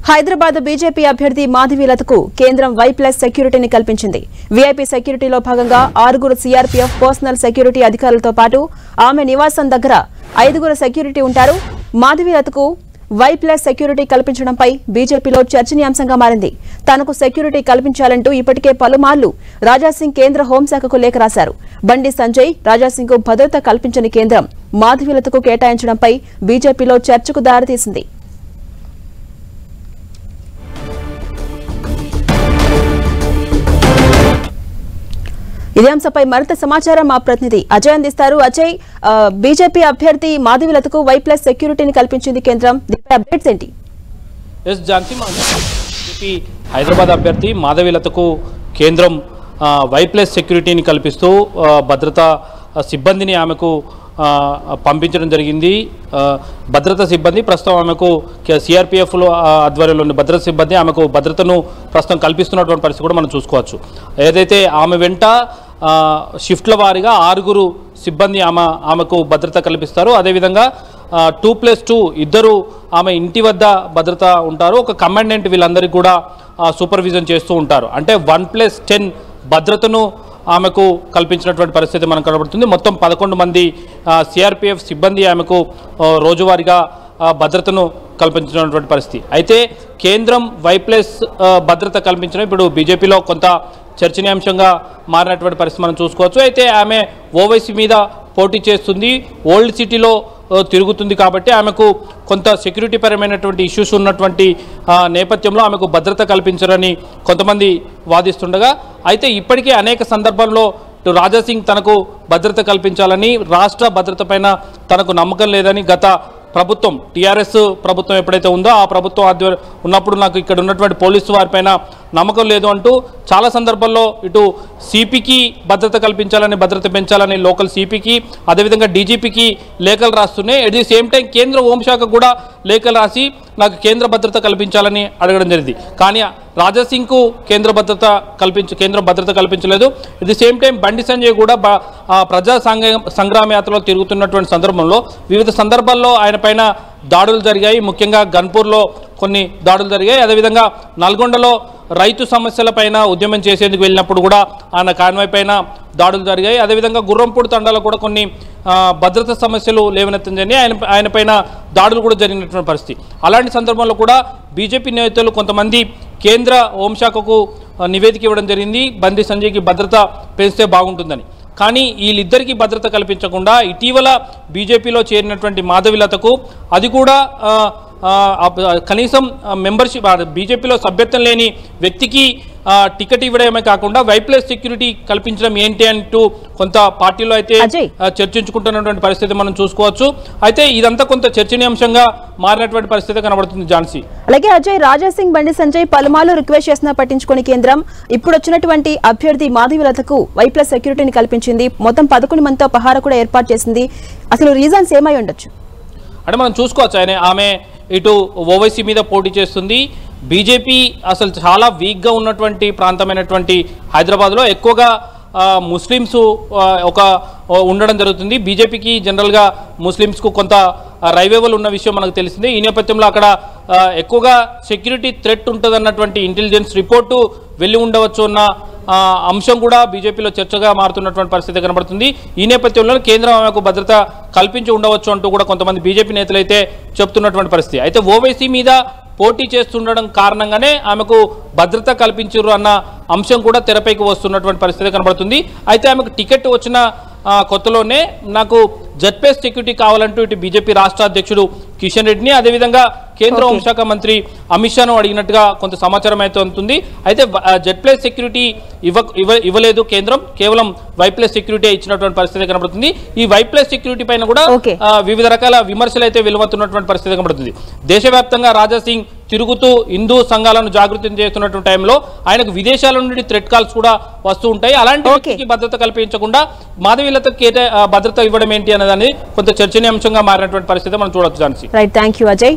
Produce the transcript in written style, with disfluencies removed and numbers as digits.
Hyderabad BJP అభ్యర్థి మాధవీలతకు కేంద్రం why+ సెక్యూరిటీని కల్పించింది. వీఐపీ సెక్యూరిటీలో భాగంగా 6 సీఆర్పీఎఫ్ పర్సనల్ సెక్యూరిటీ అధికారులతో పాటు ఆమె నివాసం దగ్గర 5 సెక్యూరిటీ ఉంటారు. మాధవీలతకు వై+ సెక్యూరిటీ కల్పించడంపై బీజేపీలో చర్చనీయాంశంగా మారింది. తనకు సెక్యూరిటీ కల్పించాలంటూ ఇప్పటికే పలుమార్లు రాజాసింగ్ కేంద్ర హోంశాఖకు లేఖ రాశారు. బండి సంజయ్, రాజాసింగ్కు భద్రత కల్పించని కేంద్రం మాధవీలతకు కేటాయించడంపై బీజేపీలో చర్చకు దారితీసింది. ఇదే అంశంపై మరింత సమాచారం మా ప్రతినిధి అజయ్ అందిస్తారు. అజయ్, బీజేపీ అభ్యర్థి మాధవీలతకు వై+ సెక్యూరిటీని కల్పించింది కేంద్రం. దీనిపై అప్డేట్స్ ఏంటి? బీజేపీ హైదరాబాద్ అభ్యర్థి మాధవీలతకు కేంద్రం వై+ సెక్యూరిటీని కల్పిస్తూ భద్రతా సిబ్బందిని ఆమెకు పంపించడం జరిగింది. భద్రతా సిబ్బంది ప్రస్తుతం ఆమెకు సిఆర్పీఎఫ్లో ఆధ్వర్యంలోని భద్రతా సిబ్బంది ఆమెకు భద్రతను ప్రస్తుతం కల్పిస్తున్నటువంటి పరిస్థితి కూడా మనం చూసుకోవచ్చు. ఏదైతే ఆమె వెంట షిఫ్ట్ల వారీగా 6 సిబ్బంది ఆమెకు భద్రత కల్పిస్తారు. అదేవిధంగా 2+2 ఇద్దరు ఆమె ఇంటి వద్ద భద్రత ఉంటారు. ఒక కమాండెంట్ వీళ్ళందరికీ కూడా సూపర్విజన్ చేస్తూ ఉంటారు. అంటే 1+10 భద్రతను ఆమెకు కల్పించినటువంటి పరిస్థితి మనకు కనబడుతుంది. మొత్తం 11 మంది సిఆర్పీఎఫ్ సిబ్బంది ఆమెకు రోజువారీగా భద్రతను కల్పించినటువంటి పరిస్థితి. అయితే కేంద్రం వై+ భద్రత కల్పించడం ఇప్పుడు బీజేపీలో కొంత చర్చనీయాంశంగా మారినటువంటి పరిస్థితి మనం చూసుకోవచ్చు. అయితే ఆమె ఓవైసీ మీద పోటీ చేస్తుంది, ఓల్డ్ సిటీలో తిరుగుతుంది కాబట్టి ఆమెకు కొంత సెక్యూరిటీ పరమైనటువంటి ఇష్యూస్ ఉన్నటువంటి నేపథ్యంలో ఆమెకు భద్రత కల్పించరని కొంతమంది వాదిస్తుండగా, అయితే ఇప్పటికే అనేక సందర్భాల్లో రాజాసింగ్ తనకు భద్రత కల్పించాలని, రాష్ట్ర భద్రత పైన తనకు నమ్మకం లేదని గత ప్రభుత్వం టీఆర్ఎస్ ప్రభుత్వం ఎప్పుడైతే ఉందో ఆ ప్రభుత్వం ఆధ్వర్యం ఉన్నప్పుడు నాకు ఇక్కడ ఉన్నటువంటి పోలీసు వారిపైన నమ్మకం లేదు అంటూ చాలా సందర్భాల్లో ఇటు సిపికి భద్రత కల్పించాలని, భద్రత పెంచాలని లోకల్ సిపికి, అదేవిధంగా డీజీపీకి లేఖలు రాస్తున్నాయి. అట్ ది సేమ్ టైం కేంద్ర హోంశాఖకు కూడా లేఖలు రాసి నాకు కేంద్ర భద్రత కల్పించాలని అడగడం జరిగింది. కానీ రాజాసింగ్కు కేంద్రం భద్రత కల్పించలేదు. At the same time Bandi Sanjay కూడా ప్రజా సంగ్రామ యాత్రలో తిరుగుతున్నటువంటి సందర్భంలో వివిధ సందర్భాల్లో ఆయన పైన దాడులు జరిగాయి. ముఖ్యంగా గన్పూర్లో కొన్ని దాడులు జరిగాయి. అదేవిధంగా నల్గొండలో రైతు సమస్యలపైన ఉద్యమం చేసేందుకు వెళ్ళినప్పుడు కూడా ఆయన కాన్వాయ్ పైన దాడులు జరిగాయి. అదేవిధంగా గుర్రంపూడి తండాలో కూడా కొన్ని భద్రతా సమస్యలు లేవనెత్తని ఆయన పైన దాడులు కూడా జరిగినటువంటి పరిస్థితి. అలాంటి సందర్భంలో కూడా బీజేపీ నేతలు కొంతమంది కేంద్ర హోంశాఖకు నివేదిక ఇవ్వడం జరిగింది, బండి సంజయ్కి భద్రత పెంచితే బాగుంటుందని. కానీ వీళ్ళిద్దరికీ భద్రత కల్పించకుండా ఇటీవల బీజేపీలో చేరినటువంటి మాధవీలతకు అది కూడా కనీసం మెంబర్షిప్ బీజేపీలో సభ్యత్వం లేని వ్యక్తికి టికెట్ ఇవ్వడమే కాకుండా వై+ సెక్యూరిటీ కల్పించడం ఏంటి అంటూ కొంత పార్టీలో అయితే చర్చించుకుంటున్నటువంటి పరిస్థితి మనం చూసుకోవచ్చు. అయితే ఇదంతా కొంత చర్చనీయాంశంగా మారినటువంటి పరిస్థితి కనబడుతుంది ఝాన్సీ. అలాగే అజయ్, రాజాసింగ్, బండి సంజయ్ పలుమార్లు రిక్వెస్ట్ చేసినా పట్టించుకుని కేంద్రం ఇప్పుడు వచ్చినటువంటి అభ్యర్థి మాధవీలతకు వై+ సెక్యూరిటీని కల్పించింది. మొత్తం 11 మందితో పహారా కూడా ఏర్పాటు చేసింది. అసలు రీజన్స్ ఏమై ఉండొచ్చు అంటే మనం చూసుకోవచ్చు. ఆమె ఇటు ఓవైసీ మీద పోటీ చేస్తుంది. బీజేపీ అసలు చాలా వీక్గా ఉన్నటువంటి ప్రాంతమైనటువంటి హైదరాబాద్లో ఎక్కువగా ముస్లిమ్స్ ఉండడం జరుగుతుంది. బీజేపీకి జనరల్గా ముస్లిమ్స్కు కొంత రైవేవల్ ఉన్న విషయం మనకు తెలిసిందే. ఈ నేపథ్యంలో అక్కడ ఎక్కువగా సెక్యూరిటీ థ్రెట్ ఉంటుందన్నటువంటి ఇంటెలిజెన్స్ రిపోర్టు వెళ్ళి ఉండవచ్చు అన్న అంశం కూడా బీజేపీలో చర్చగా మారుతున్నటువంటి పరిస్థితి కనబడుతుంది. ఈ నేపథ్యంలో కేంద్రం ఆమెకు భద్రత కల్పించి ఉండవచ్చు అంటూ కూడా కొంతమంది బీజేపీ నేతలు అయితే చెప్తున్నటువంటి పరిస్థితి. అయితే ఓవైసీ మీద పోటీ చేస్తుండడం కారణంగానే ఆమెకు భద్రత కల్పించారు అన్న అంశం కూడా తెరపైకి వస్తున్నటువంటి పరిస్థితి కనబడుతుంది. అయితే ఆమెకు టికెట్ వచ్చిన కొత్తలోనే నాకు జెడ్+ సెక్యూరిటీ కావాలంటూ ఇటు బీజేపీ రాష్ట్ర అధ్యక్షుడు కిషన్ రెడ్డిని, అదేవిధంగా కేంద్ర హోంశాఖ మంత్రి అమిత్ షాను అడిగినట్టుగా కొంత సమాచారం అయితే ఉంటుంది. అయితే జెడ్+ సెక్యూరిటీ ఇవ్వలేదు కేంద్రం, కేవలం వై+ సెక్యూరిటీ ఇచ్చినటువంటి పరిస్థితి కనబడుతుంది. ఈ వై+ సెక్యూరిటీ పైన కూడా వివిధ రకాల విమర్శలు అయితే వెలువడుతున్నటువంటి పరిస్థితి కనబడుతుంది. దేశవ్యాప్తంగా రాజాసింగ్ తిరుగుతూ హిందూ సంఘాలను జాగృతం చేస్తున్నటువంటి టైంలో ఆయనకు విదేశాల నుండి థ్రెట్ కాల్స్ కూడా వస్తూ ఉంటాయి. అలాంటి వ్యక్తికి భద్రత కల్పించకుండా మాధవీలతకు భద్రత ఇవ్వడం ఏంటి అన్నదాన్ని కొంత చర్చనీయాంశంగా మారినటువంటి పరిస్థితి మనం చూడొచ్చు. Right, thank you Ajay.